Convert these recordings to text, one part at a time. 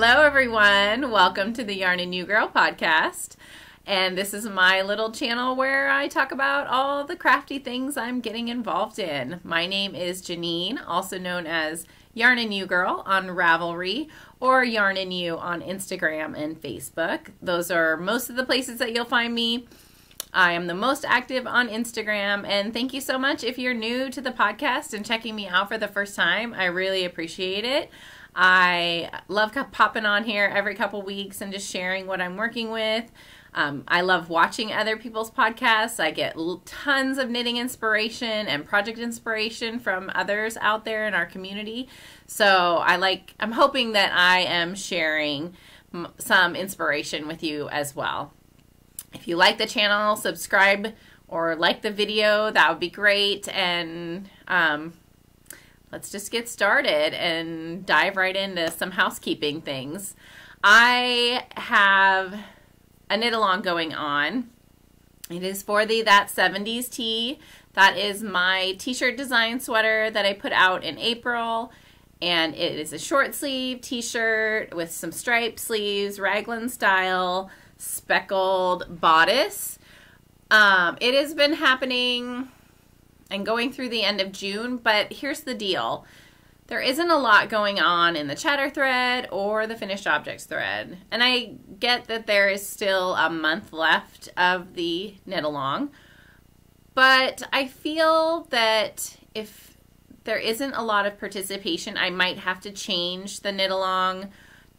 Hello everyone, welcome to the Yarn and You Girl podcast, and this is my little channel where I talk about all the crafty things I'm getting involved in. My name is Janine, also known as Yarn and You Girl on Ravelry or Yarn and You on Instagram and Facebook. Those are most of the places that you'll find me. I am the most active on Instagram, and thank you so much if you're new to the podcast and checking me out for the first time. I really appreciate it. I love popping on here every couple weeks and just sharing what I'm working with. I love watching other people's podcasts. I get tons of knitting inspiration and project inspiration from others out there in our community. So I'm hoping that I am sharing some inspiration with you as well. If you like the channel, subscribe or like the video, that would be great. And let's just get started and dive right into some housekeeping things. I have a knit along going on. It is for the That 70s tee. That is my t-shirt design sweater that I put out in April. And it is a short sleeve t-shirt with some striped sleeves, raglan style, speckled bodice. It has been happening and going through the end of June, but here's the deal. There isn't a lot going on in the chatter thread or the finished objects thread. And I get that there is still a month left of the knit along, but I feel that if there isn't a lot of participation, I might have to change the knit along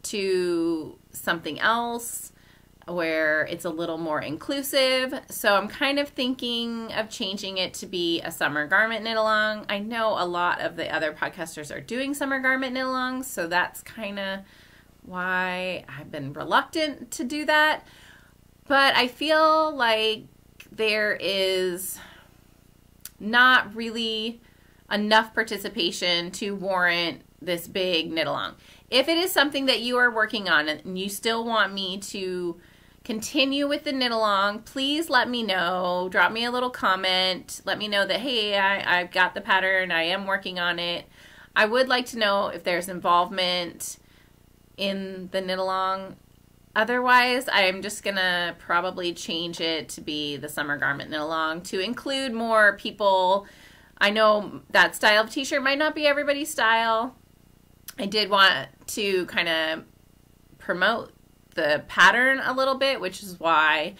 to something else where it's a little more inclusive. So I'm kind of thinking of changing it to be a summer garment knit along. I know a lot of the other podcasters are doing summer garment knit alongs, so that's kind of why I've been reluctant to do that. But I feel like there is not really enough participation to warrant this big knit along. If it is something that you are working on and you still want me to continue with the knit along, please let me know. Drop me a little comment. Let me know that, hey, I've got the pattern. I am working on it. I would like to know if there's involvement in the knit along. Otherwise, I'm just going to probably change it to be the summer garment knit along to include more people. I know that style of t-shirt might not be everybody's style. I did want to kind of promote the pattern a little bit, which is why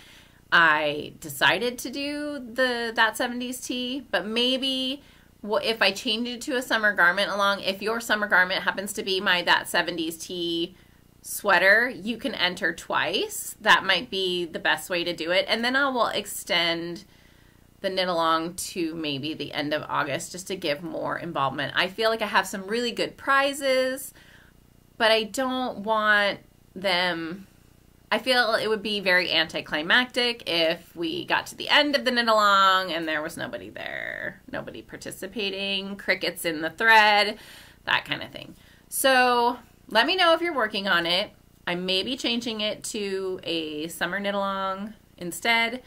I decided to do the That 70s tee. But maybe if I change it to a summer garment along, if your summer garment happens to be my That 70s tee sweater, you can enter twice. That might be the best way to do it. And then I will extend the knit along to maybe the end of August just to give more involvement. I feel like I have some really good prizes, but I don't want them. I feel it would be very anticlimactic if we got to the end of the knit along and there was nobody there, nobody participating, crickets in the thread, that kind of thing. So let me know if you're working on it. I may be changing it to a summer knit along instead.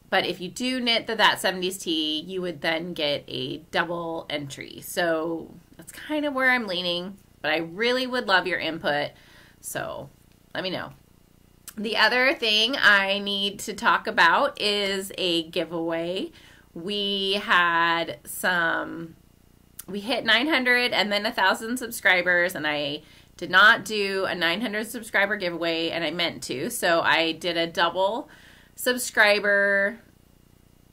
But if you do knit the That 70s tee, you would then get a double entry. So that's kind of where I'm leaning, but I really would love your input. So let me know. The other thing I need to talk about is a giveaway. We hit 900 and then 1,000 subscribers, and I did not do a 900 subscriber giveaway, and I meant to. So I did a double subscriber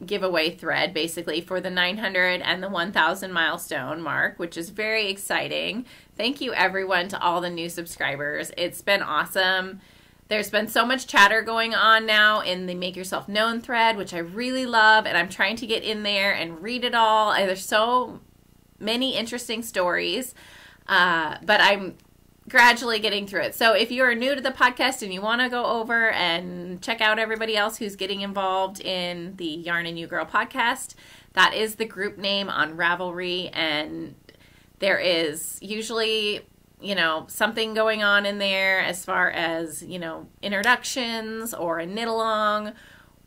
giveaway thread basically for the 900 and the 1,000 milestone mark, which is very exciting. Thank you everyone to all the new subscribers. It's been awesome. There's been so much chatter going on now in the Make Yourself Known thread, which I really love, and I'm trying to get in there and read it all. There's so many interesting stories, but I'm gradually getting through it. So if you are new to the podcast and you want to go over and check out everybody else who's getting involved in the Yarn and You Girl podcast, that is the group name on Ravelry, and there is usually, you know, something going on in there as far as, you know, introductions or a knit along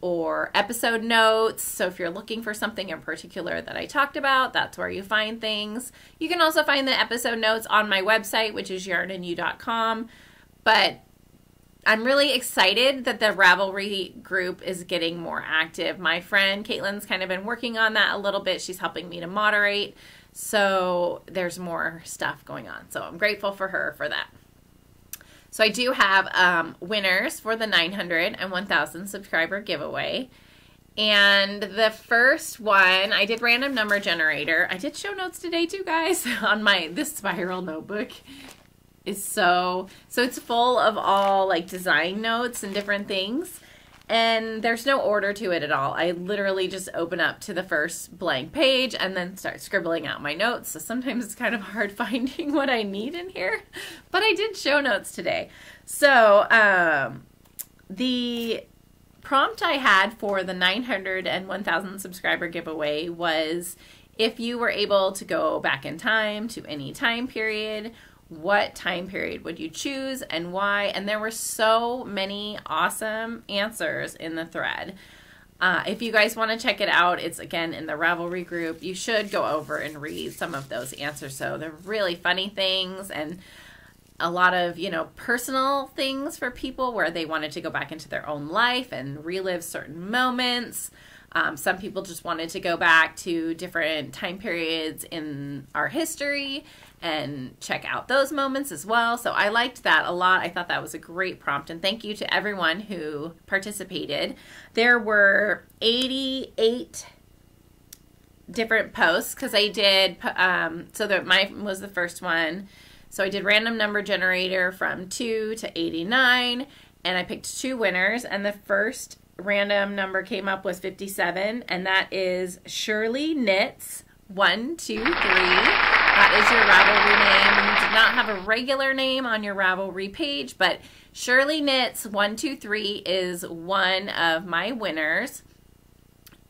or episode notes. So if you're looking for something in particular that I talked about, that's where you find things. You can also find the episode notes on my website, which is yarnandyou.com. But I'm really excited that the Ravelry group is getting more active. My friend Caitlin's kind of been working on that a little bit. She's helping me to moderate. So there's more stuff going on. So I'm grateful for her for that. So I do have winners for the 900 and 1,000 subscriber giveaway. And the first one, I did random number generator. I did show notes today too, guys, on this spiral notebook. Is so it's full of all like design notes and different things, and there's no order to it at all. I literally just open up to the first blank page and then start scribbling out my notes. So sometimes it's kind of hard finding what I need in here, but I did show notes today. So the prompt I had for the 900 and 1,000 subscriber giveaway was, if you were able to go back in time to any time period, what time period would you choose and why? And there were so many awesome answers in the thread. If you guys want to check it out, it's again in the Ravelry group. You should go over and read some of those answers. So they're really funny things and a lot of, you know, personal things for people where they wanted to go back into their own life and relive certain moments. Some people just wanted to go back to different time periods in our history and check out those moments as well. So I liked that a lot. I thought that was a great prompt, and thank you to everyone who participated. There were 88 different posts because I did, so that mine was the first one. So I did random number generator from 2 to 89, and I picked 2 winners, and the first random number came up was 57, and that is Shirley Knits 123. That is your Ravelry name. You did not have a regular name on your Ravelry page, but Shirley Knits 123 is one of my winners.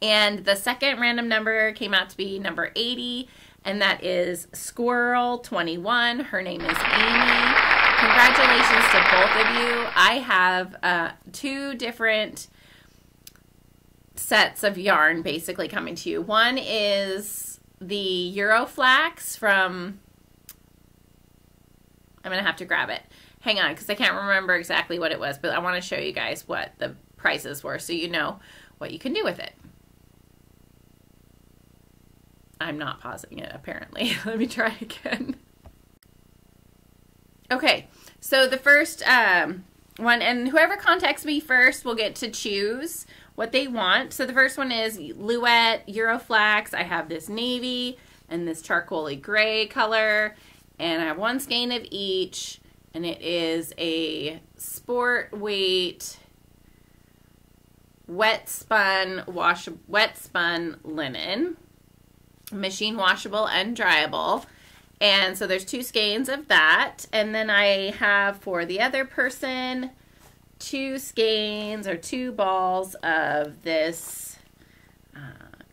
And the second random number came out to be number 80, and that is Squirrel 21. Her name is Amy. Congratulations to both of you. I have 2 different sets of yarn basically coming to you. One is the Euroflax from, I'm going to have to grab it. Hang on, because I can't remember exactly what it was, but I want to show you guys what the prices were so you know what you can do with it. I'm not pausing it, apparently. Let me try again. Okay, so the first one, and whoever contacts me first will get to choose what they want. So the first one is Luette Euroflax. I have this navy and this charcoaly gray color, and I have 1 skein of each, and it is a sport weight wet spun linen, machine washable and dryable. And so there's 2 skeins of that, and then I have for the other person 2 skeins or 2 balls of this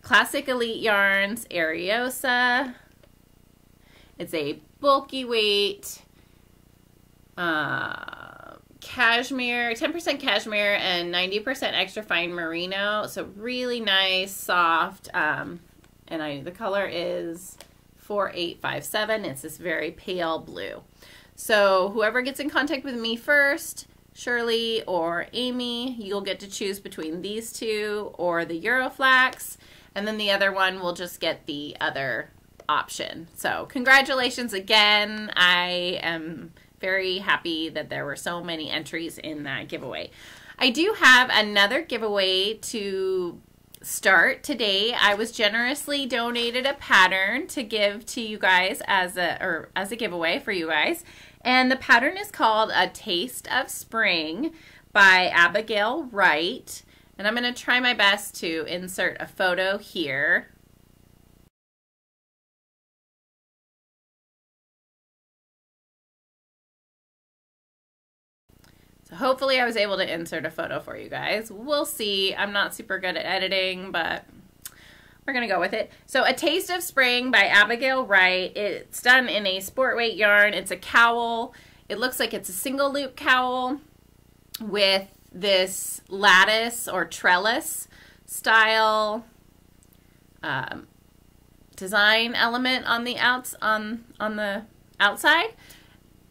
Classic Elite Yarns Ariosa. It's a bulky weight cashmere, 10% cashmere and 90% extra fine merino. So really nice, soft, and the color is 4857. It's this very pale blue. So whoever gets in contact with me first, Shirley or Amy, you'll get to choose between these 2 or the Euroflax, and then the other one will just get the other option. So congratulations again. I am very happy that there were so many entries in that giveaway. I do have another giveaway to start today. I was generously donated a pattern to give to you guys as a giveaway for you guys. And the pattern is called A Taste of Spring by Abigail Wright. And I'm going to try my best to insert a photo here. So hopefully I was able to insert a photo for you guys. We'll see. I'm not super good at editing, but we're going to go with it. So A Taste of Spring by Abigail Wright. It's done in a sport weight yarn. It's a cowl. It looks like it's a single loop cowl with this lattice or trellis style design element on the outside.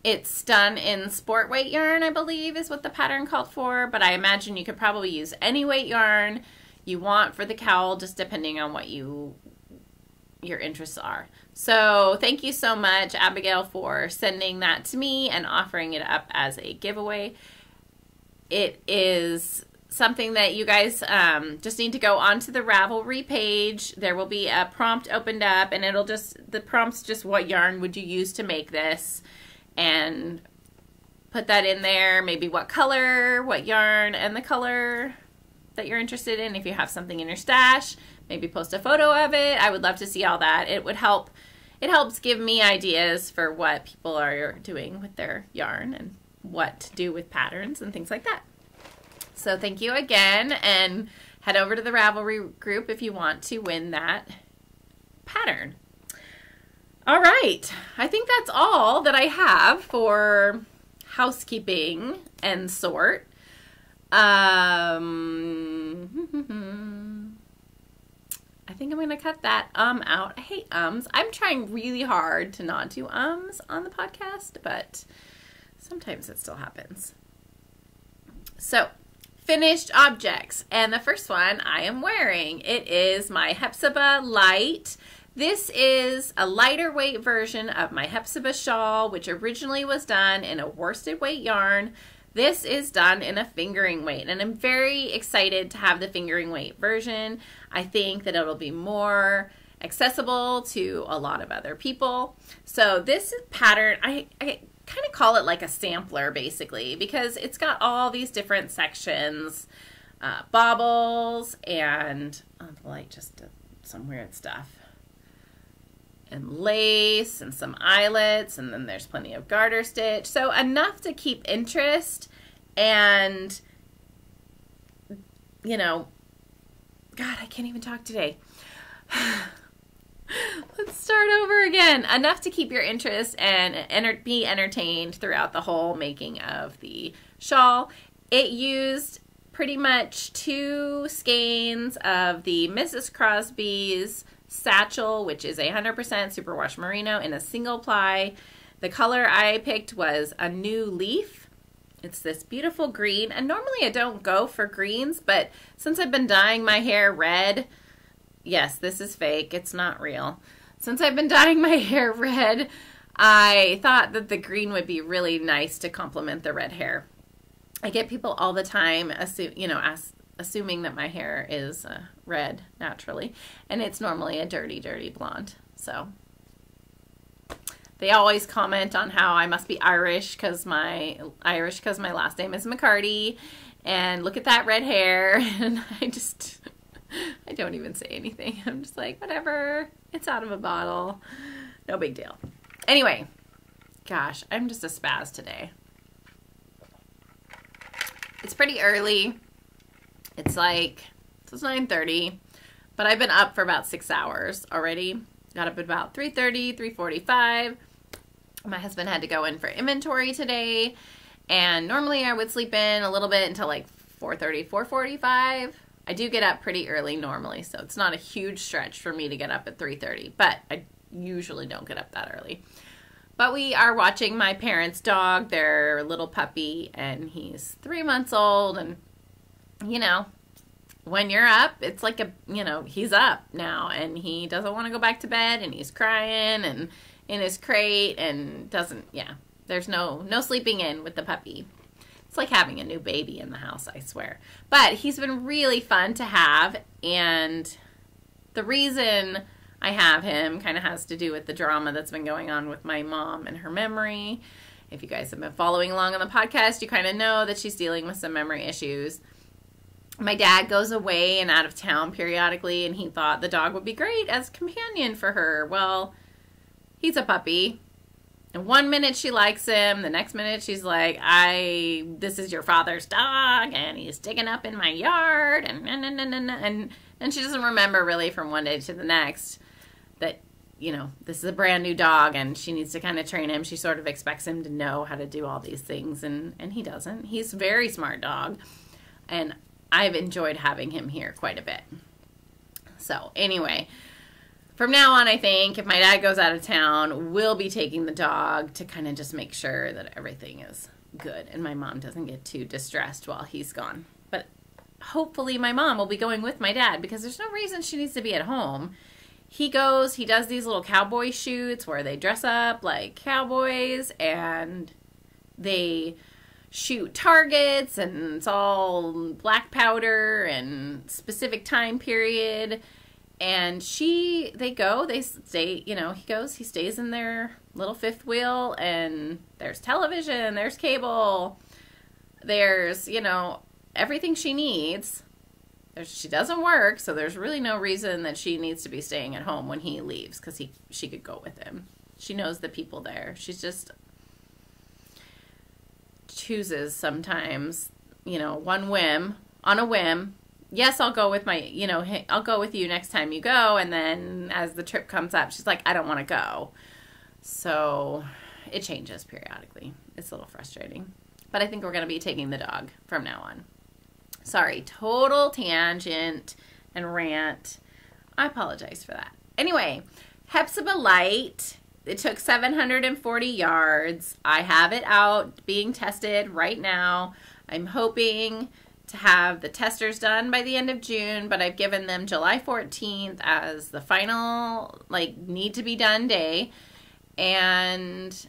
It's done in sport weight yarn, I believe is what the pattern called for, but I imagine you could probably use any weight yarn you want for the cowl, just depending on what your interests are. So thank you so much, Abigail, for sending that to me and offering it up as a giveaway. It is something that you guys just need to go onto the Ravelry page. There will be a prompt opened up, and the prompt's just what yarn would you use to make this, and put that in there, maybe what color, what yarn, and the color that you're interested in. If you have something in your stash, maybe post a photo of it. I would love to see all that. It would help. It helps give me ideas for what people are doing with their yarn and what to do with patterns and things like that. So thank you again, and head over to the Ravelry group if you want to win that pattern. All right, I think that's all that I have for housekeeping and sort. I think I'm going to cut that out. I hate ums. I'm trying really hard to not do ums on the podcast, but sometimes it still happens. So, finished objects, and the first one I am wearing. It is my Hephzibah Light. This is a lighter weight version of my Hephzibah Shawl, which originally was done in a worsted weight yarn. This is done in a fingering weight, and I'm very excited to have the fingering weight version. I think that it'll be more accessible to a lot of other people. So this pattern, I kind of call it like a sampler basically, because it's got all these different sections, bobbles, and the light just did some weird stuff, and lace and some eyelets, and then there's plenty of garter stitch. So enough to keep interest, and you know, God, I can't even talk today. Let's start over again. Enough to keep your interest and be entertained throughout the whole making of the shawl. It used pretty much 2 skeins of the Mrs. Crosby's Satchel, which is 100% superwash merino in a single ply. The color I picked was a new leaf. It's this beautiful green, and normally I don't go for greens, but since I've been dyeing my hair red, yes, this is fake, it's not real. Since I've been dyeing my hair red, I thought that the green would be really nice to complement the red hair. I get people all the time assuming that my hair is red naturally, and it's normally a dirty, dirty blonde. So they always comment on how I must be Irish because my last name is McCarty, and look at that red hair, and I don't even say anything. I'm just like, whatever, it's out of a bottle, no big deal. Anyway, gosh, I'm just a spaz today. It's pretty early. It's 9:30, but I've been up for about 6 hours already. Got up at about 3:30, 3:45. My husband had to go in for inventory today, and normally I would sleep in a little bit until like 4:30, 4:45. I do get up pretty early normally, so it's not a huge stretch for me to get up at 3:30, but I usually don't get up that early. But we are watching my parents' dog, their little puppy, and he's 3 months old, and you know, when you're up, it's like he's up now, and he doesn't want to go back to bed, and he's crying and in his crate, and there's no sleeping in with the puppy. It's like having a new baby in the house, I swear. But he's been really fun to have, and the reason I have him kind of has to do with the drama that's been going on with my mom and her memory. If you guys have been following along on the podcast, you kind of know that she's dealing with some memory issues. My dad goes away and out of town periodically, and he thought the dog would be great as a companion for her. Well, he's a puppy, and one minute she likes him, the next minute she's like, this is your father's dog, and he's digging up in my yard, and she doesn't remember really from one day to the next that, this is a brand new dog, and she needs to kind of train him. She sort of expects him to know how to do all these things, and he doesn't. He's a very smart dog, and I've enjoyed having him here quite a bit. So anyway, from now on, I think if my dad goes out of town, we'll be taking the dog to kind of just make sure that everything is good and my mom doesn't get too distressed while he's gone. But hopefully my mom will be going with my dad because there's no reason she needs to be at home. He does these little cowboy shoots where they dress up like cowboys and they shoot targets and it's all black powder and specific time period. And he stays in their little fifth wheel and there's television, there's cable, there's, everything she needs. She doesn't work, so there's really no reason that she needs to be staying at home when he leaves because she could go with him. She knows the people there. She's just chooses sometimes, on a whim. Yes, I'll go with I'll go with you next time you go. And then as the trip comes up, she's like, I don't want to go. So it changes periodically. It's a little frustrating. But I think we're going to be taking the dog from now on. Sorry, total tangent and rant. I apologize for that. Anyway, Hephzibah Light. It took 740 yards. I have it out being tested right now. I'm hoping to have the testers done by the end of June, but I've given them July 14th as the final, need to be done day. And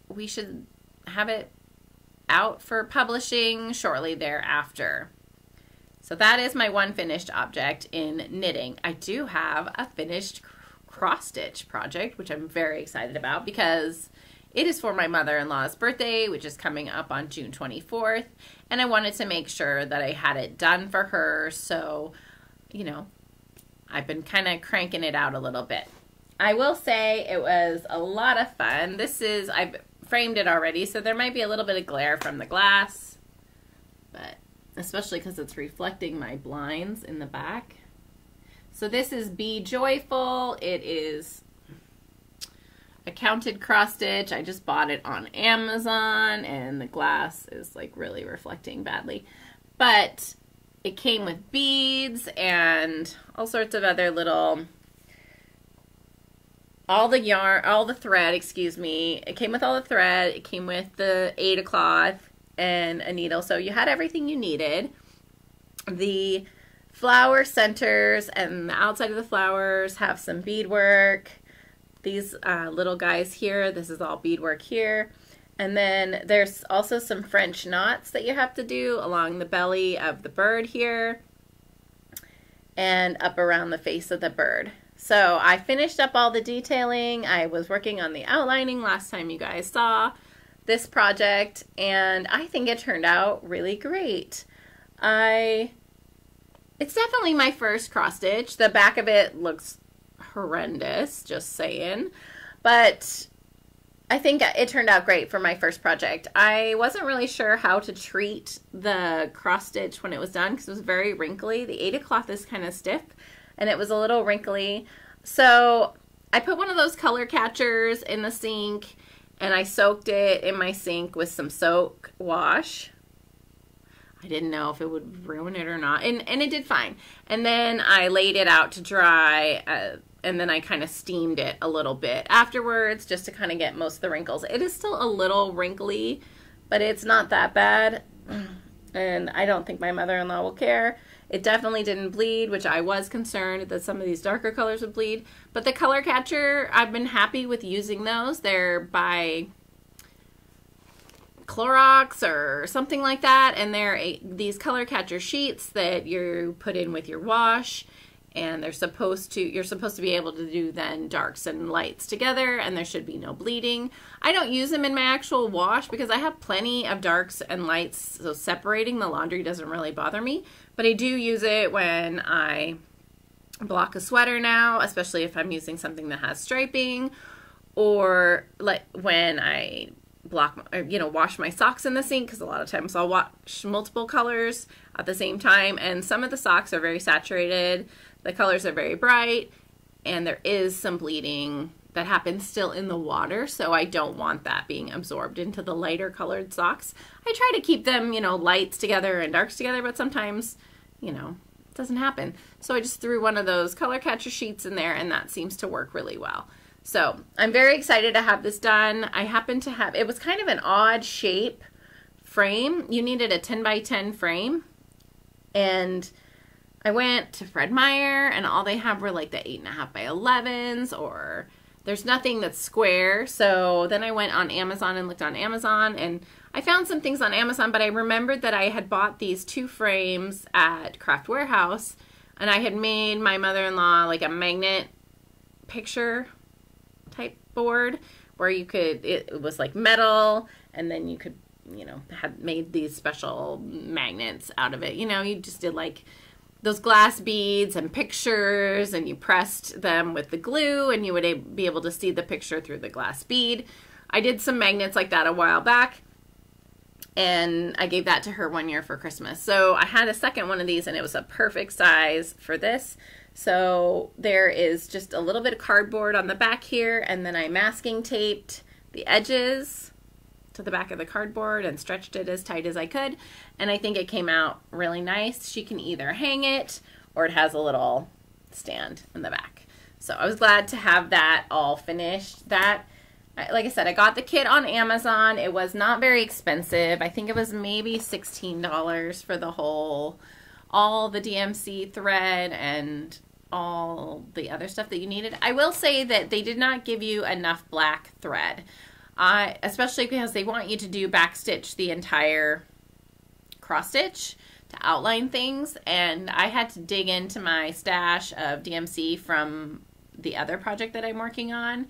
we should have it out for publishing shortly thereafter. So that is my one finished object in knitting. I do have a finished cross stitch project, which I'm very excited about because it is for my mother-in-law's birthday, which is coming up on June 24th. And I wanted to make sure that I had it done for her. So, I've been kind of cranking it out a little bit. I will say it was a lot of fun. I've framed it already, so there might be a little bit of glare from the glass, but especially because it's reflecting my blinds in the back. So this is Be Joyful. It is a counted cross stitch. I just bought it on Amazon and the glass is really reflecting badly. But it came with beads and all sorts of other little, all the thread, excuse me. It came with all the thread. It came with the Aida cloth and a needle. So you had everything you needed. The flower centers and the outside of the flowers have some beadwork. These little guys here, this is all beadwork here. And then there's also some French knots that you have to do along the belly of the bird here and up around the face of the bird. So I finished up all the detailing. I was working on the outlining last time you guys saw this project, and I think it turned out really great. It's definitely my first cross stitch. The back of it looks horrendous, just saying, but I think it turned out great for my first project. I wasn't really sure how to treat the cross stitch when it was done because it was very wrinkly. The Aida cloth is kind of stiff and it was a little wrinkly. So I put one of those color catchers in the sink and I soaked it in my sink with some soak wash. I didn't know if it would ruin it or not, and it did fine. And then I laid it out to dry, and then I kind of steamed it a little bit afterwards just to kind of get most of the wrinkles. It is still a little wrinkly, but it's not that bad, and I don't think my mother-in-law will care. It definitely didn't bleed, which I was concerned that some of these darker colors would bleed. But the color catcher, I've been happy with using those. They're by Clorox or something like that, and they're these color catcher sheets that you put in with your wash, and you're supposed to be able to do then darks and lights together, and there should be no bleeding. I don't use them in my actual wash because I have plenty of darks and lights, so separating the laundry doesn't really bother me, but I do use it when I block a sweater now, especially if I'm using something that has striping, or when I wash my socks in the sink, because a lot of times I'll wash multiple colors at the same time, and some of the socks are very saturated, the colors are very bright, and there is some bleeding that happens still in the water, so I don't want that being absorbed into the lighter colored socks. I try to keep them, lights together and darks together, but sometimes, doesn't happen. So I just threw one of those color catcher sheets in there, and that seems to work really well. So I'm very excited to have this done. I happen to have, it was kind of an odd shape frame. You needed a 10 by 10 frame. And I went to Fred Meyer, and all they have were like the 8.5 by 11s, or there's nothing that's square. So then I went on Amazon and looked on Amazon, and I found some things on Amazon, but I remembered that I had bought these 2 frames at Craft Warehouse, and I had made my mother-in-law like a magnet picture type board where you could, it was like metal, and then you could, you know, had made these special magnets out of it. You know, you just did like those glass beads and pictures, and you pressed them with the glue, and you would be able to see the picture through the glass bead. I did some magnets like that a while back, and I gave that to her one year for Christmas. So I had a second one of these, and it was a perfect size for this. So there is just a little bit of cardboard on the back here, and then I masking taped the edges to the back of the cardboard and stretched it as tight as I could, and I think it came out really nice. She can either hang it, or it has a little stand in the back. So I was glad to have that all finished. That, like I said, I got the kit on Amazon. It was not very expensive. I think it was maybe $16 for the whole, all the DMC thread and all the other stuff that you needed. I will say that they did not give you enough black thread, especially because they want you to do back stitch the entire cross stitch to outline things, and I had to dig into my stash of DMC from the other project that I'm working on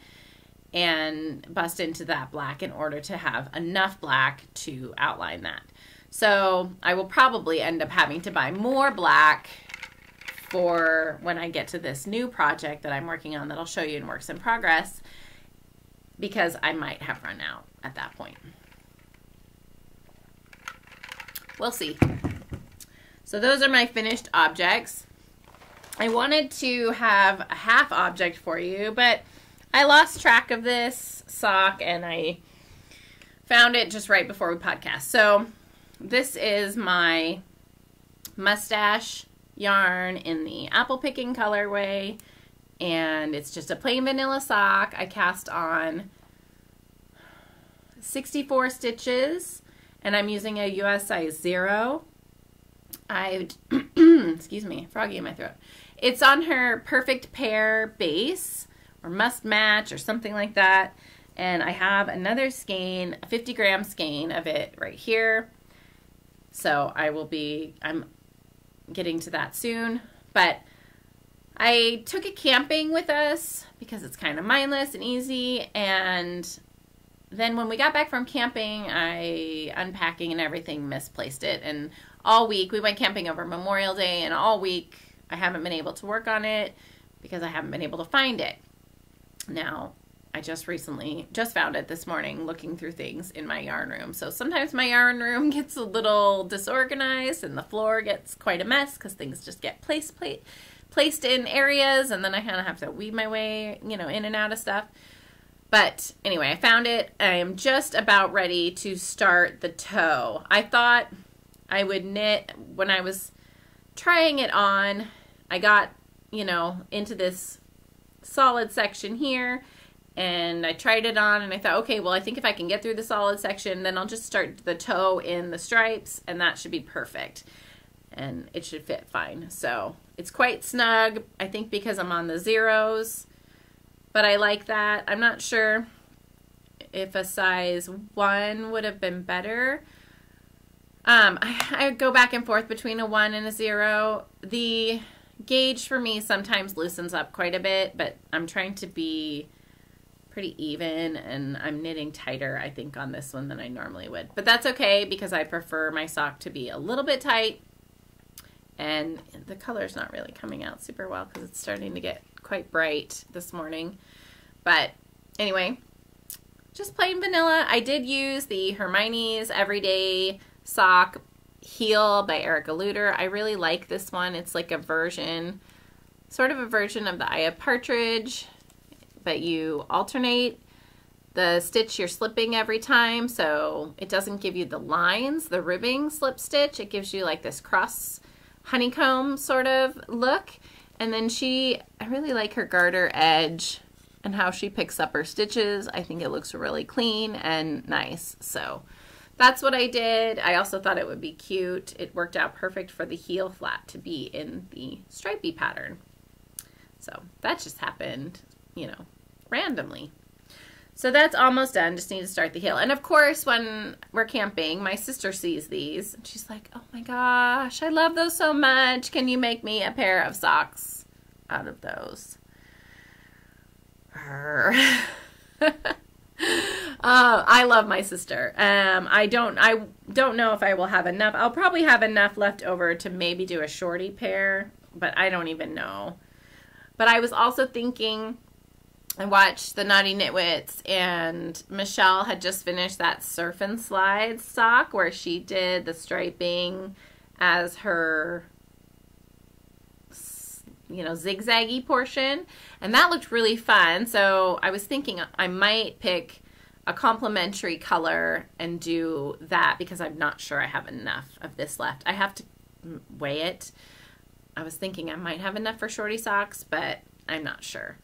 and bust into that black in order to have enough black to outline that. So I will probably end up having to buy more black for when I get to this new project that I'm working on that I'll show you in Works in Progress, because I might have run out at that point. We'll see. So those are my finished objects. I wanted to have a half object for you, but I lost track of this sock, and I found it just right before we podcast. So this is my mustache yarn in the Apple Picking Colorway, and it's just a plain vanilla sock. I cast on 64 stitches, and I'm using a US size 0. Excuse me, froggy in my throat. It's on her Perfect Pair base, or Must Match, or something like that. And I have another skein, a 50-gram skein of it right here. So I'm getting to that soon. But I took it camping with us because it's kind of mindless and easy, and then when we got back from camping, unpacking and everything, misplaced it. And all week, we went camping over Memorial Day, and all week I haven't been able to work on it because I haven't been able to find it. Now, I just found it this morning looking through things in my yarn room. So sometimes my yarn room gets a little disorganized, and the floor gets quite a mess because things just get placed in areas, and then I kind of have to weave my way, you know, in and out of stuff. But anyway, I found it. I am just about ready to start the toe. I thought I would knit when I was trying it on. I got, you know, into this solid section here, and I tried it on, and I thought, okay, well, I think if I can get through the solid section, then I'll just start the toe in the stripes, and that should be perfect. And it should fit fine. So it's quite snug, I think, because I'm on the zeros. But I like that. I'm not sure if a size 1 would have been better. I go back and forth between a 1 and a 0. The gauge for me sometimes loosens up quite a bit, but I'm trying to be pretty even, and I'm knitting tighter, I think, on this one than I normally would. But that's okay, because I prefer my sock to be a little bit tight, and the color's not really coming out super well because it's starting to get quite bright this morning. But anyway, just plain vanilla. I did use the Hermione's Everyday Sock Heel by Erica Lueder. I really like this one. It's like a version, sort of a version of the Eye of Partridge, but you alternate the stitch you're slipping every time, so it doesn't give you the lines, the ribbing slip stitch. It gives you like this cross honeycomb sort of look. And then I really like her garter edge and how she picks up her stitches. I think it looks really clean and nice. So that's what I did. I also thought it would be cute. It worked out perfect for the heel flat to be in the stripey pattern. So that just happened, you know, randomly. So that's almost done. Just need to start the heel. And of course, when we're camping, my sister sees these and she's like, oh my gosh, I love those so much. Can you make me a pair of socks out of those? I love my sister. I don't know if I will have enough. I'll probably have enough left over to maybe do a shorty pair, but I don't even know. But I was also thinking, I watched the Naughty Knitwits, and Michelle had just finished that Surf and Slide sock where she did the striping as her, you know, zigzaggy portion, and that looked really fun. So I was thinking I might pick a complementary color and do that because I'm not sure I have enough of this left. I have to weigh it. I was thinking I might have enough for shorty socks, but I'm not sure.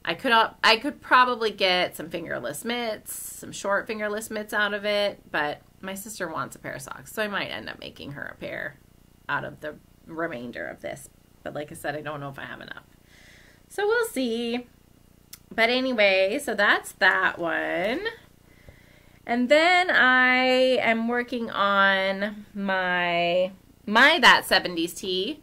I could probably get some fingerless mitts, some short fingerless mitts out of it, but my sister wants a pair of socks, so I might end up making her a pair out of the remainder of this. But like I said, I don't know if I have enough. So we'll see. But anyway, so that's that one. And then I am working on my That 70s Tee,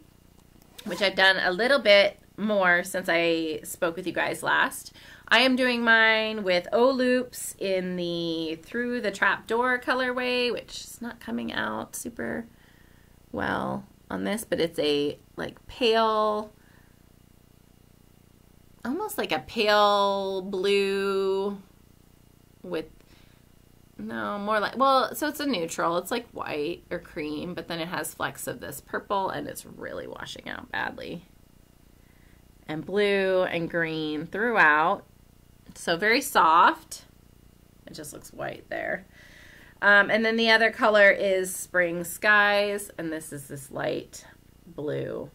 which I've done a little bit more since I spoke with you guys last. I am doing mine with O loops in the Through the Trapdoor colorway, which is not coming out super well on this, but it's a like pale, almost like a pale blue with, no, more like, well, so it's a neutral. It's like white or cream, but then it has flecks of this purple, and it's really washing out badly. And blue and green throughout. So very soft. It just looks white there. And then the other color is Spring Skies, and this is this light blue.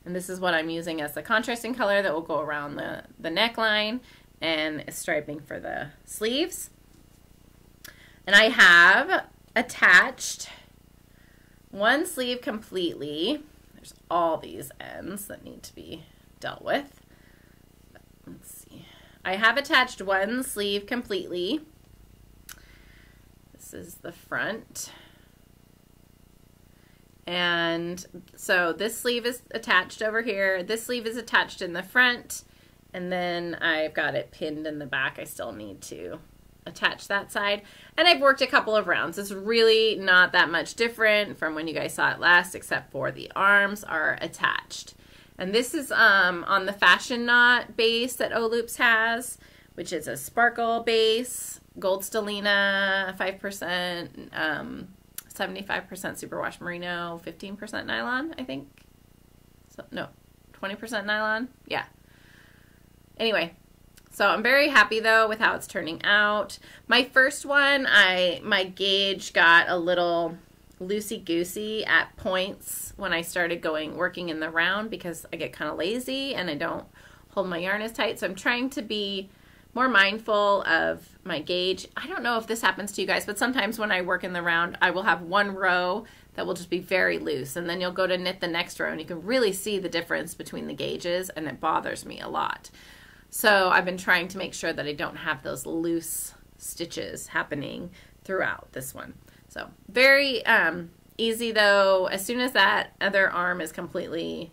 And this is what I'm using as the contrasting color that will go around the neckline and striping for the sleeves. And I have attached one sleeve completely. There's all these ends that need to be dealt with. Let's see. I have attached one sleeve completely. This is the front. And so this sleeve is attached over here. This sleeve is attached in the front. And then I've got it pinned in the back. I still need to attach that side. And I've worked a couple of rounds. It's really not that much different from when you guys saw it last, except for the arms are attached. And this is on the Fashion Knot base that O Loops has, which is a sparkle base, gold stellina, 5%, 75% superwash merino, 15% nylon, I think. So, no, 20% nylon. Yeah. Anyway, so I'm very happy though with how it's turning out. My first one, my gauge got a little loosey-goosey at points when I started working in the round because I get kind of lazy and I don't hold my yarn as tight. So I'm trying to be more mindful of my gauge. I don't know if this happens to you guys, but sometimes when I work in the round, I will have one row that will just be very loose, and then you'll go to knit the next row and you can really see the difference between the gauges, and it bothers me a lot. So I've been trying to make sure that I don't have those loose stitches happening throughout this one. So very easy though. As soon as that other arm is completely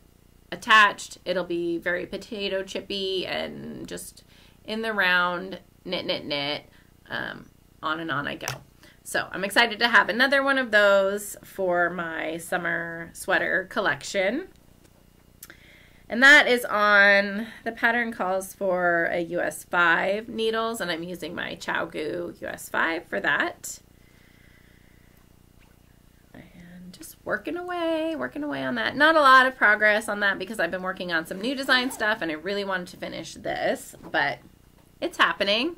attached, it'll be very potato chippy and just in the round, knit, knit, knit, on and on I go. So I'm excited to have another one of those for my summer sweater collection. And that is on, the pattern calls for a US 5 needles, and I'm using my ChowGoo US 5 for that. And just working away on that. Not a lot of progress on that because I've been working on some new design stuff and I really wanted to finish this, but it's happening.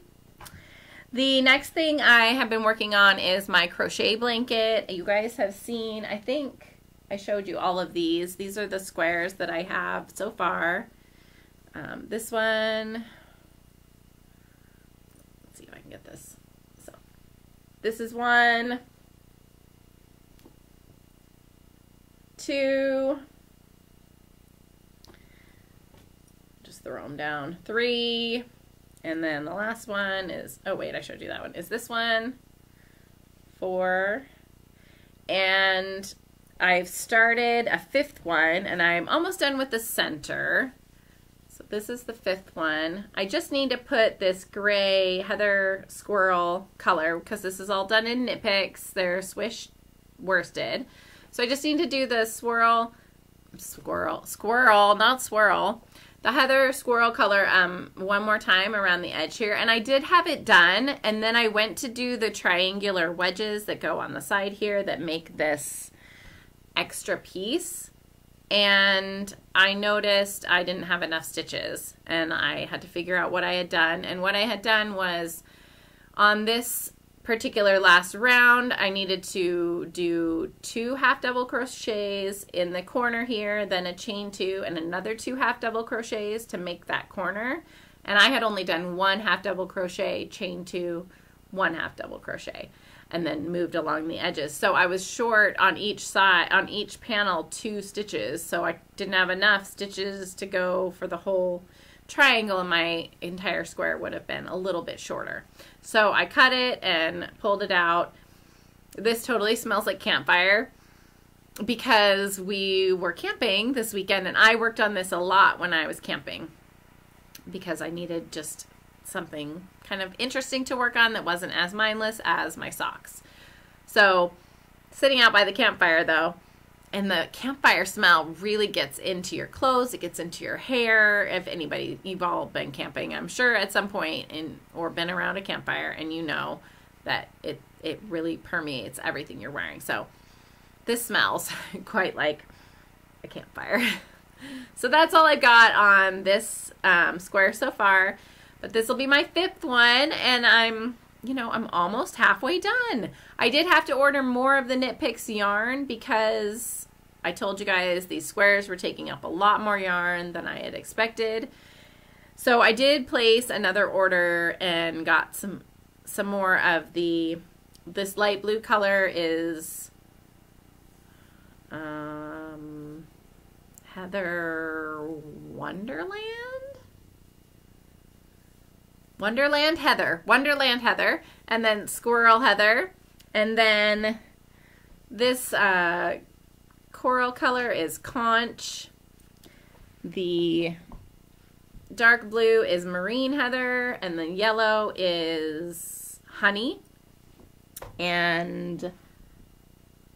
The next thing I have been working on is my crochet blanket. You guys have seen, I think I showed you all of these. These are the squares that I have so far. This one, let's see if I can get this. So this is 1, 2, just throw them down, 3, and then the last one is, oh wait, I showed you that one, is this one, 4, and I've started a 5th one, and I'm almost done with the center. So this is the 5th one. I just need to put this gray heather squirrel color, because this is all done in Knit Picks. They're swish worsted. So I just need to do the squirrel, not swirl, the heather squirrel color one more time around the edge here. And I did have it done, and then I went to do the triangular wedges that go on the side here that make this extra piece. And I noticed I didn't have enough stitches, and I had to figure out what I had done. And what I had done was, on this particular last round, I needed to do 2 half double crochets in the corner here, then a chain 2 and another 2 half double crochets to make that corner. And I had only done 1 half double crochet, chain 2, 1 half double crochet, and then moved along the edges. So I was short on each side, on each panel, 2 stitches. So I didn't have enough stitches to go for the whole triangle, and my entire square would have been a little bit shorter. So I cut it and pulled it out. This totally smells like campfire because we were camping this weekend, and I worked on this a lot when I was camping because I needed just something kind of interesting to work on that wasn't as mindless as my socks. So sitting out by the campfire though, and the campfire smell really gets into your clothes, it gets into your hair. If anybody, you've all been camping, I'm sure, at some point, or been around a campfire, and you know that it really permeates everything you're wearing. So this smells quite like a campfire. So that's all I've got on this square so far. But this will be my 5th one, and I'm almost halfway done. I did have to order more of the Knit Picks yarn because I told you guys these squares were taking up a lot more yarn than I had expected. So I did place another order and got some more of this light blue color is Heather Wonderland Heather, and then Squirrel Heather, and then this coral color is Conch, the dark blue is Marine Heather, and the yellow is Honey, and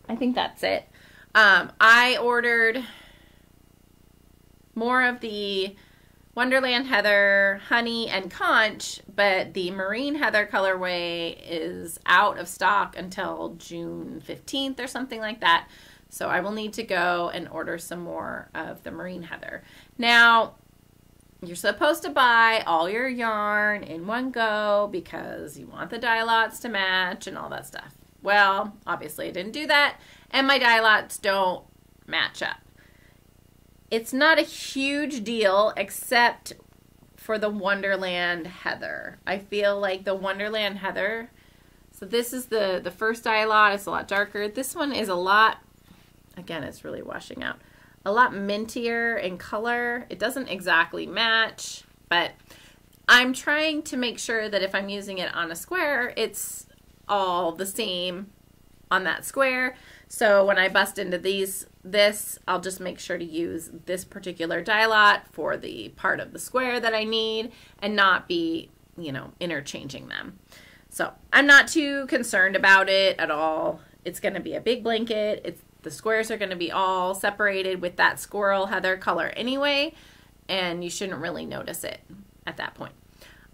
I think that's it. I ordered more of the Wonderland Heather, Honey, and Conch, but the Marine Heather colorway is out of stock until June 15th or something like that. So I will need to go and order some more of the Marine Heather. Now, you're supposed to buy all your yarn in one go because you want the dye lots to match and all that stuff. Well, obviously I didn't do that, and my dye lots don't match up. It's not a huge deal except for the Wonderland Heather. I feel like the Wonderland Heather, so this is the first dye lot, it's a lot darker. This one is a lot, again, it's really washing out, a lot mintier in color. It doesn't exactly match, but I'm trying to make sure that if I'm using it on a square, it's all the same on that square. So when I bust into this, I'll just make sure to use this particular dye lot for the part of the square that I need and not be, interchanging them. So I'm not too concerned about it at all. It's going to be a big blanket. The squares are going to be all separated with that Squirrel Heather color anyway, and you shouldn't really notice it at that point.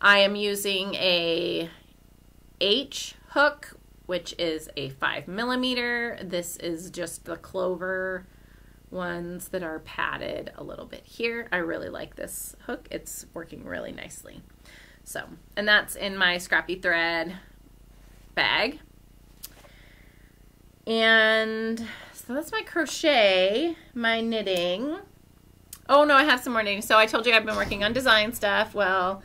I am using a H hook, which is a 5mm. This is just the clover ones that are padded a little bit here. I really like this hook. It's working really nicely. So, and that's in my scrappy thread bag. And so that's my crochet, my knitting. Oh no, I have some more knitting. So I told you I've been working on design stuff. Well,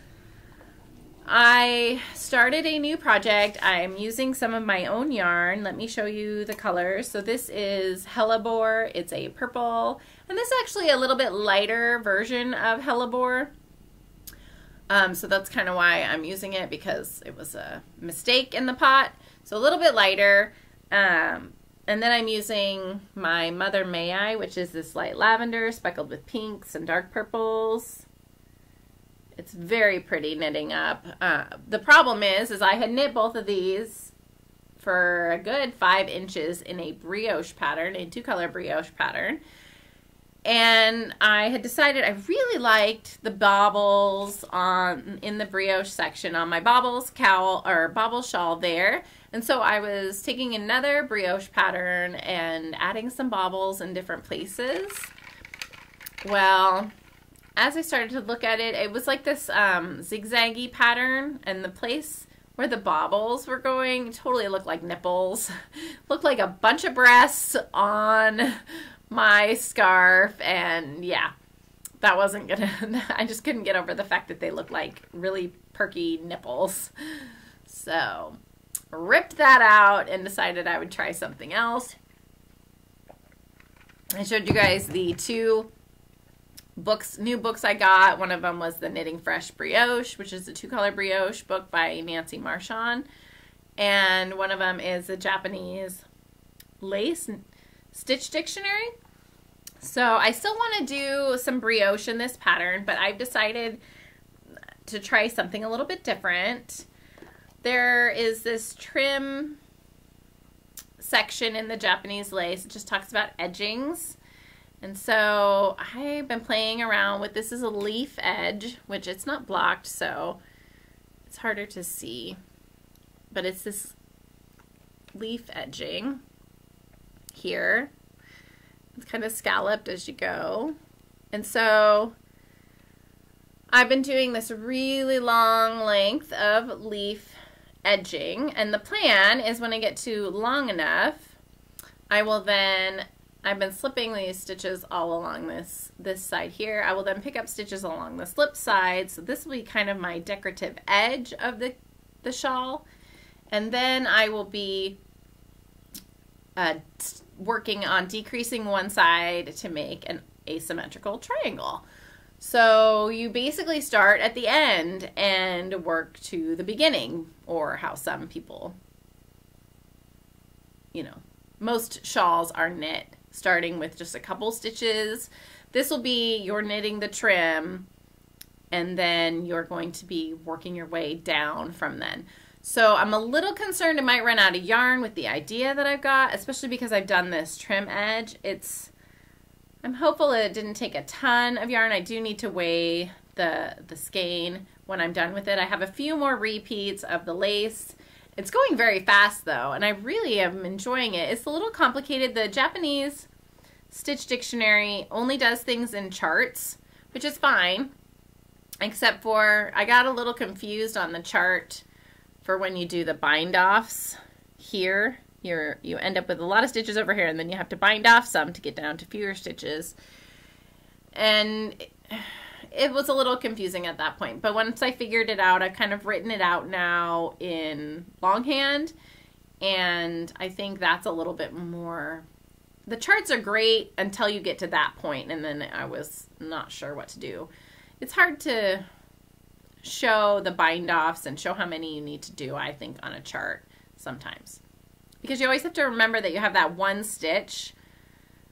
I started a new project. I'm using some of my own yarn. Let me show you the colors. So this is Hellebore. It's a purple, and this is actually a little bit lighter version of Hellebore. So that's kind of why I'm using it, because it was a mistake in the pot. So a little bit lighter. And then I'm using my Mother May I, which is this light lavender speckled with pinks and dark purples. It's very pretty knitting up. The problem is I had knit both of these for a good 5 inches in a brioche pattern, a 2-color brioche pattern. And I had decided I really liked the baubles in the brioche section on my baubles cowl or bauble shawl there. And so I was taking another brioche pattern and adding some baubles in different places. Well, as I started to look at it, it was like this zigzaggy pattern, and the place where the baubles were going totally looked like nipples. Looked like a bunch of breasts on my scarf, and yeah, that wasn't gonna, I just couldn't get over the fact that they looked like really perky nipples. So ripped that out and decided I would try something else. I showed you guys the 2 new books I got. One of them was the Knitting Fresh Brioche, which is a 2-color brioche book by Nancy Marchand, and one of them is a Japanese lace stitch dictionary. So I still want to do some brioche in this pattern, but I've decided to try something a little bit different. There is this trim section in the Japanese lace. It just talks about edgings. And so I've been playing around with, this is a leaf edge, which it's not blocked, so it's harder to see. But it's this leaf edging here. It's kind of scalloped as you go. And so I've been doing this really long length of leaf edging, and the plan is when I get to long enough, I will then, I've been slipping these stitches all along this side here. I will then pick up stitches along the slip side. So this will be kind of my decorative edge of the shawl. And then I will be working on decreasing one side to make an asymmetrical triangle. So you basically start at the end and work to the beginning, or how some people, you know, most shawls are knit starting with just a couple stitches. This will be you're knitting the trim, and then you're going to be working your way down from then. So I'm a little concerned I might run out of yarn with the idea that I've got, especially because I've done this trim edge. I'm hopeful it didn't take a ton of yarn. I do need to weigh the skein when I'm done with it. I have a few more repeats of the lace. It's going very fast though, and I really am enjoying it. It's a little complicated. The Japanese Stitch Dictionary only does things in charts, which is fine, except for I got a little confused on the chart for when you do the bind offs here. You end up with a lot of stitches over here, and then you have to bind off some to get down to fewer stitches. And it was a little confusing at that point. But once I figured it out, I've kind of written it out now in longhand. And I think that's a little bit more... The charts are great until you get to that point, and then I was not sure what to do. It's hard to show the bind offs and show how many you need to do, I think, on a chart sometimes. Because you always have to remember that you have that one stitch.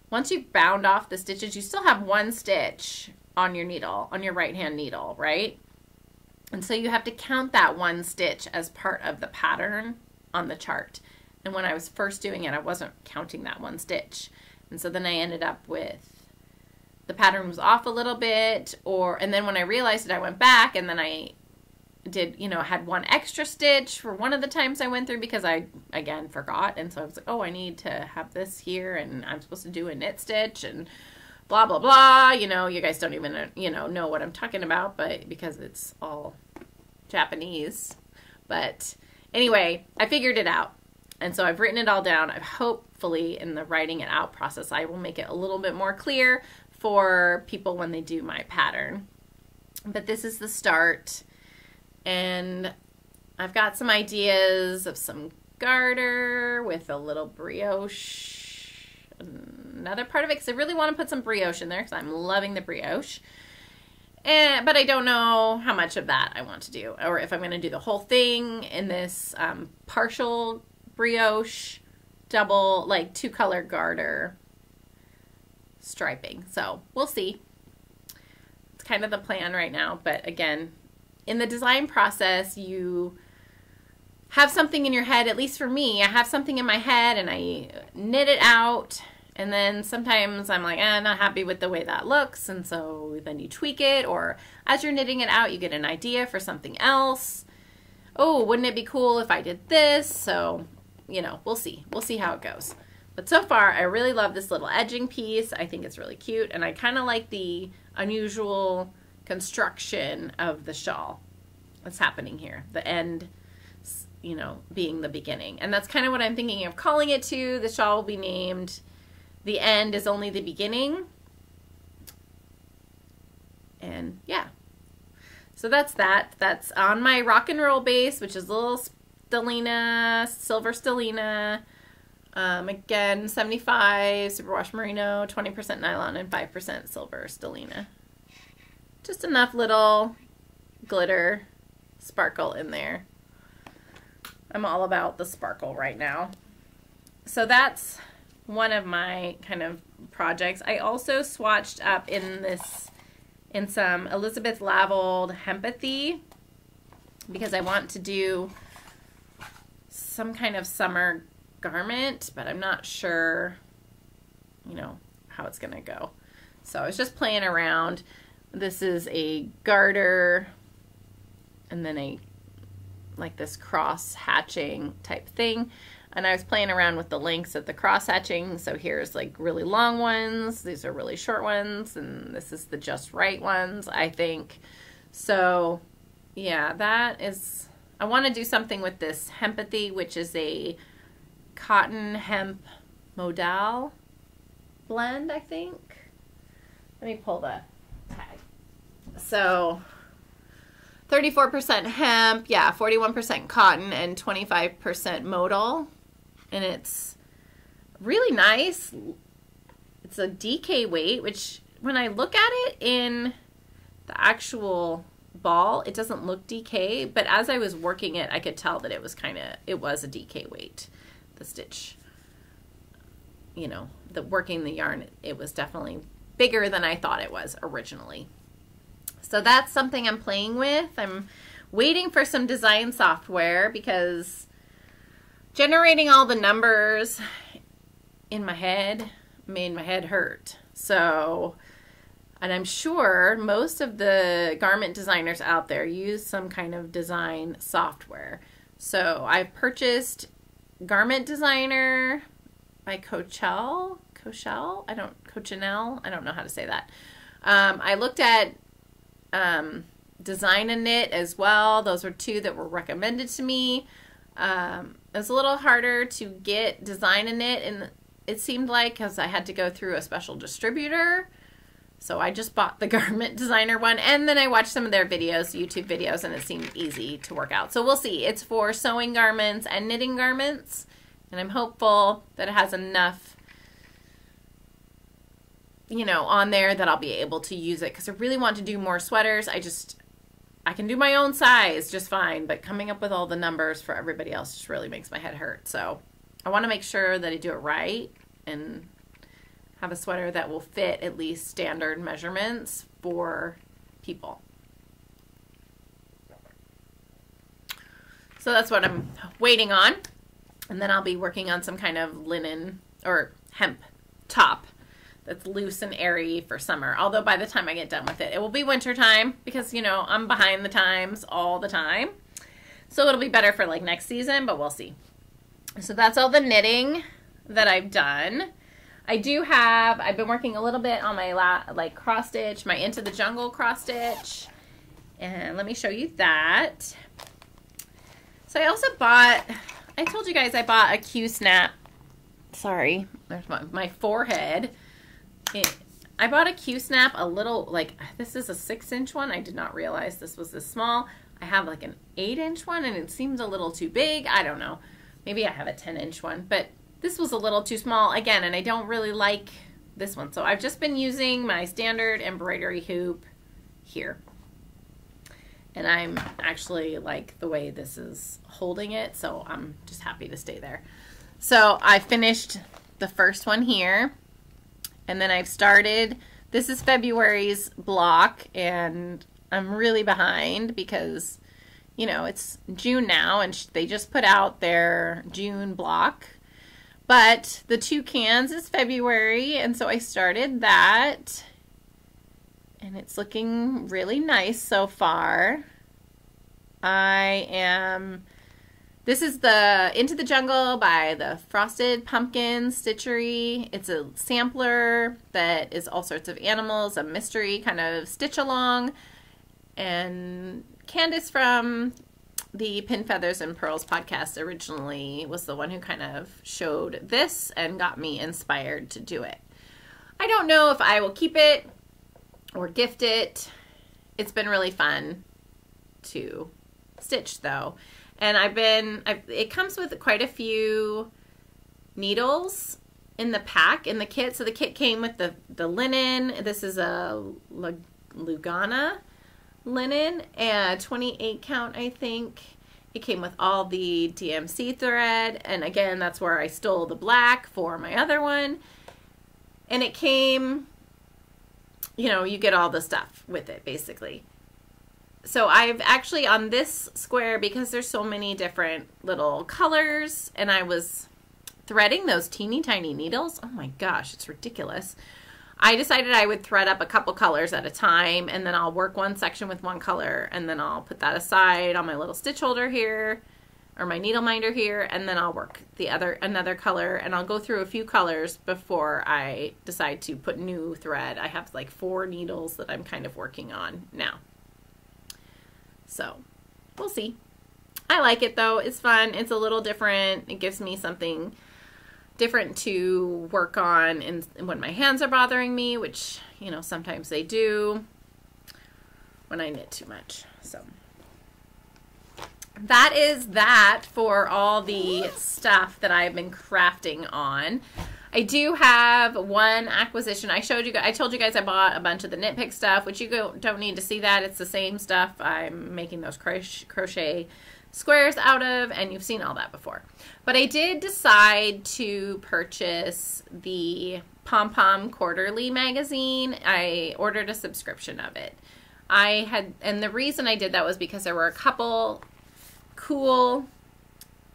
Once you've bound off the stitches, you still have one stitch on your needle, on your right hand needle, right? And so you have to count that one stitch as part of the pattern on the chart. And when I was first doing it, I wasn't counting that one stitch. And so then I ended up with, the pattern was off a little bit, and then when I realized it, I went back, and then I did, you know, had one extra stitch for one of the times I went through because I, again, forgot. And so I was like, oh, I need to have this here, and I'm supposed to do a knit stitch, and blah, blah, blah. You know, you guys don't even, you know what I'm talking about, but because it's all Japanese. But anyway, I figured it out. And so I've written it all down. Hopefully in the writing it out process, I will make it a little bit more clear for people when they do my pattern. But this is the start. And I've got some ideas of some garter with a little brioche. Another part of it, because I really want to put some brioche in there because I'm loving the brioche. But I don't know how much of that I want to do, or if I'm going to do the whole thing in this partial brioche, double, like 2-color garter striping. So we'll see. It's kind of the plan right now. But again, in the design process, you have something in your head. At least for me, I have something in my head and I knit it out. And then sometimes I'm like, not happy with the way that looks. And so then you tweak it, or as you're knitting it out, you get an idea for something else. Oh, wouldn't it be cool if I did this? So, you know, we'll see. We'll see how it goes. But so far, I really love this little edging piece. I think it's really cute. And I kind of like the unusual construction of the shawl that's happening here. The end, you know, being the beginning. And that's kind of what I'm thinking of calling it too. The shawl will be named The End is Only the Beginning. And yeah. So that's that. That's on my rock and roll base, which is a little stellina, silver stellina. Again, 75 superwash merino, 20% nylon, and 5% silver stellina. Just enough little glitter sparkle in there. I'm all about the sparkle right now. So that's one of my kind of projects. I also swatched up in some Elizabeth Lavold Hempathy because I want to do some kind of summer garment, but I'm not sure, you know, how it's gonna go. So I was just playing around. This is a garter and then like this cross hatching type thing. And I was playing around with the lengths of the cross hatching. So here's like really long ones. These are really short ones. And this is the just right ones, I think. So yeah, that is, I want to do something with this Hempathy, which is a cotton hemp modal blend, I think. Let me pull the tag. So 34% hemp, yeah, 41% cotton, and 25% modal. And it's really nice. It's a DK weight, which when I look at it in the actual ball, it doesn't look DK, but as I was working it, I could tell that it was a DK weight. The stitch, you know, working the yarn, it was definitely bigger than I thought it was originally. So that's something I'm playing with. I'm waiting for some design software because generating all the numbers in my head made my head hurt. So, and I'm sure most of the garment designers out there use some kind of design software. So I've purchased Garment Designer by Coachell. I don't know how to say that. I looked at Design a Knit as well. Those were two that were recommended to me. It was a little harder to get Design a Knit, and it seemed like, because I had to go through a special distributor. So I just bought the Garment Designer one, and then I watched some of their videos, YouTube videos, and it seemed easy to work out. So we'll see. It's for sewing garments and knitting garments, and I'm hopeful that it has enough, you know, on there that I'll be able to use it, because I really want to do more sweaters. I can do my own size just fine, but coming up with all the numbers for everybody else just really makes my head hurt. So I want to make sure that I do it right and have a sweater that will fit at least standard measurements for people. So that's what I'm waiting on. And then I'll be working on some kind of linen or hemp top that's loose and airy for summer. Although by the time I get done with it, it will be winter time because, you know, I'm behind the times all the time. So it'll be better for like next season, but we'll see. So that's all the knitting that I've done. I've been working a little bit on my cross stitch, my Into the Jungle cross stitch. And let me show you that. So I also bought, I told you guys I bought a Q-snap. Sorry, there's my forehead. I bought a Q-snap, a little, like, this is a 6-inch one. I did not realize this was this small. I have like an 8-inch one and it seems a little too big. I don't know. Maybe I have a 10-inch one, but this was a little too small again, and I don't really like this one. So I've just been using my standard embroidery hoop here. And I'm actually like the way this is holding it, so I'm just happy to stay there. So I finished the first one here, and then I've started, this is February's block, and I'm really behind because, you know, it's June now, and they just put out their June block. But the 2 cans is February, and so I started that. And it's looking really nice so far. This is the Into the Jungle by the Frosted Pumpkin Stitchery. It's a sampler that is all sorts of animals, a mystery kind of stitch along. And Candace from the Pin Feathers and Pearls podcast originally was the one who kind of showed this and got me inspired to do it. I don't know if I will keep it or gift it. It's been really fun to stitch though. And it comes with quite a few needles in the pack, in the kit. So the kit came with the linen. This is a Lugana linen, and 28 count, I think. It came with all the DMC thread, and again, that's where I stole the black for my other one. And it came, you know, you get all the stuff with it, basically. So I've actually, on this square, because there's so many different little colors, and I was threading those teeny tiny needles, oh my gosh, it's ridiculous. I decided I would thread up a couple colors at a time, and then I'll work one section with one color, and then I'll put that aside on my little stitch holder here, or my needle minder here, and then I'll work another color, and I'll go through a few colors before I decide to put new thread. I have like 4 needles that I'm kind of working on now. So we'll see. I like it though. It's fun. It's a little different. It gives me something different to work on when my hands are bothering me, which, you know, sometimes they do when I knit too much. So that is that for all the stuff that I've been crafting on. I do have one acquisition. I told you guys I bought a bunch of the Knit Pick stuff, which you don't need to see that. It's the same stuff I'm making those crochet squares out of, and you've seen all that before. But I did decide to purchase the Pom Pom Quarterly magazine. I ordered a subscription of it. And the reason I did that was because there were a couple cool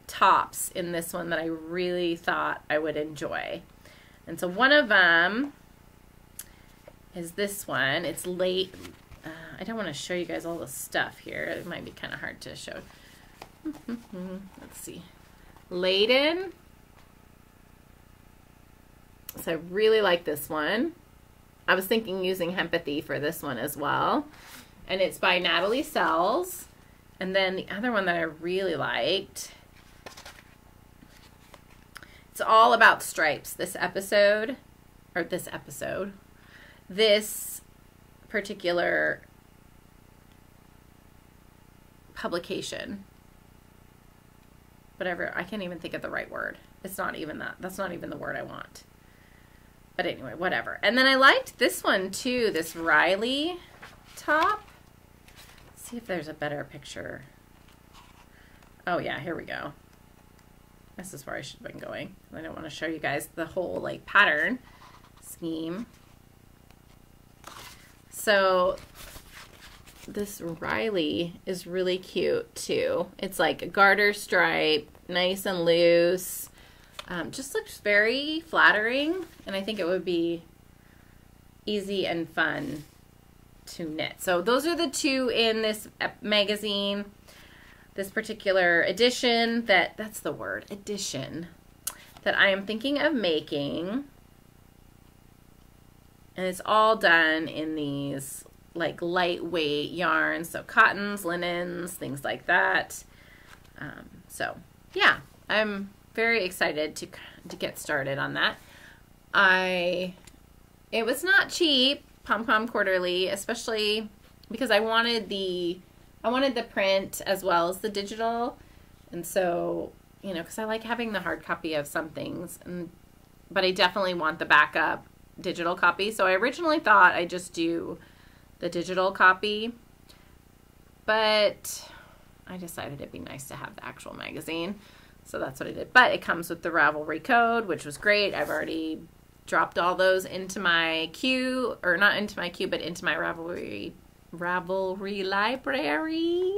tops in this one that I really thought I would enjoy. And so one of them is this one. It's late. I don't want to show you guys all the stuff here. It might be kind of hard to show. Let's see. Laden. So I really like this one. I was thinking using Hempathy for this one as well. And it's by Natalie Sells. And then the other one that I really liked, it's all about stripes. This particular publication, whatever, I can't even think of the right word. It's not even that. That's not even the word I want. But anyway, whatever. And then I liked this one too, this Riley top. Let's see if there's a better picture. Oh yeah, here we go. This is where I should have been going. I don't want to show you guys the whole like pattern scheme. So this Riley is really cute too. It's like a garter stripe, nice and loose. Just looks very flattering, and I think it would be easy and fun to knit. So those are the two in this magazine. This particular edition, that's the word, edition, that I am thinking of making. And it's all done in these like lightweight yarns, so cottons, linens, things like that. So yeah, I'm very excited to get started on that. It was not cheap, Pom Pom Quarterly, especially because I wanted the print as well as the digital, and so, you know, because I like having the hard copy of some things, but I definitely want the backup digital copy. So I originally thought I'd just do the digital copy, but I decided it'd be nice to have the actual magazine, so that's what I did. But it comes with the Ravelry code, which was great. I've already dropped all those into my queue, or not into my queue, but into my Ravelry library.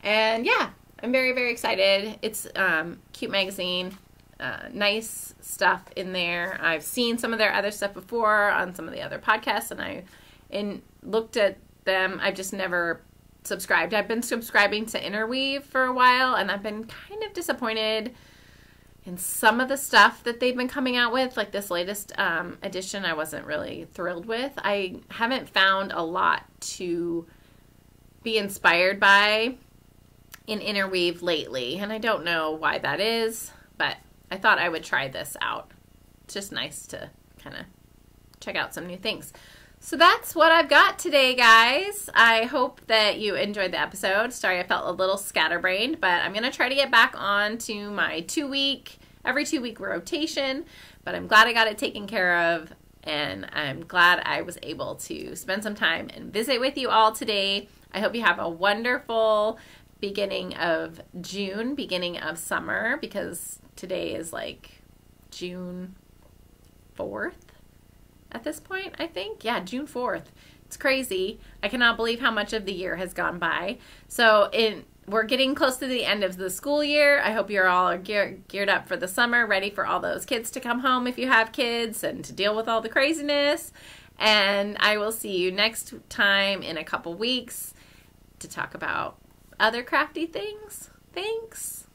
And yeah, I'm very, very excited. It's cute magazine, nice stuff in there. I've seen some of their other stuff before on some of the other podcasts, and I looked at them. I've just never subscribed. I've been subscribing to Interweave for a while, and I've been kind of disappointed in some of the stuff that they've been coming out with. Like this latest edition, I wasn't really thrilled with. I haven't found a lot to be inspired by in Interweave lately, and I don't know why that is, but I thought I would try this out. It's just nice to kind of check out some new things. So that's what I've got today, guys. I hope that you enjoyed the episode. Sorry I felt a little scatterbrained, but I'm going to try to get back on to my every 2 week rotation, but I'm glad I got it taken care of, and I'm glad I was able to spend some time and visit with you all today. I hope you have a wonderful beginning of June, beginning of summer, because today is like June 4th. At this point, I think. Yeah, June 4th. It's crazy. I cannot believe how much of the year has gone by. So we're getting close to the end of the school year. I hope you're all geared up for the summer, ready for all those kids to come home if you have kids, and to deal with all the craziness. And I will see you next time in a couple weeks to talk about other crafty things. Thanks.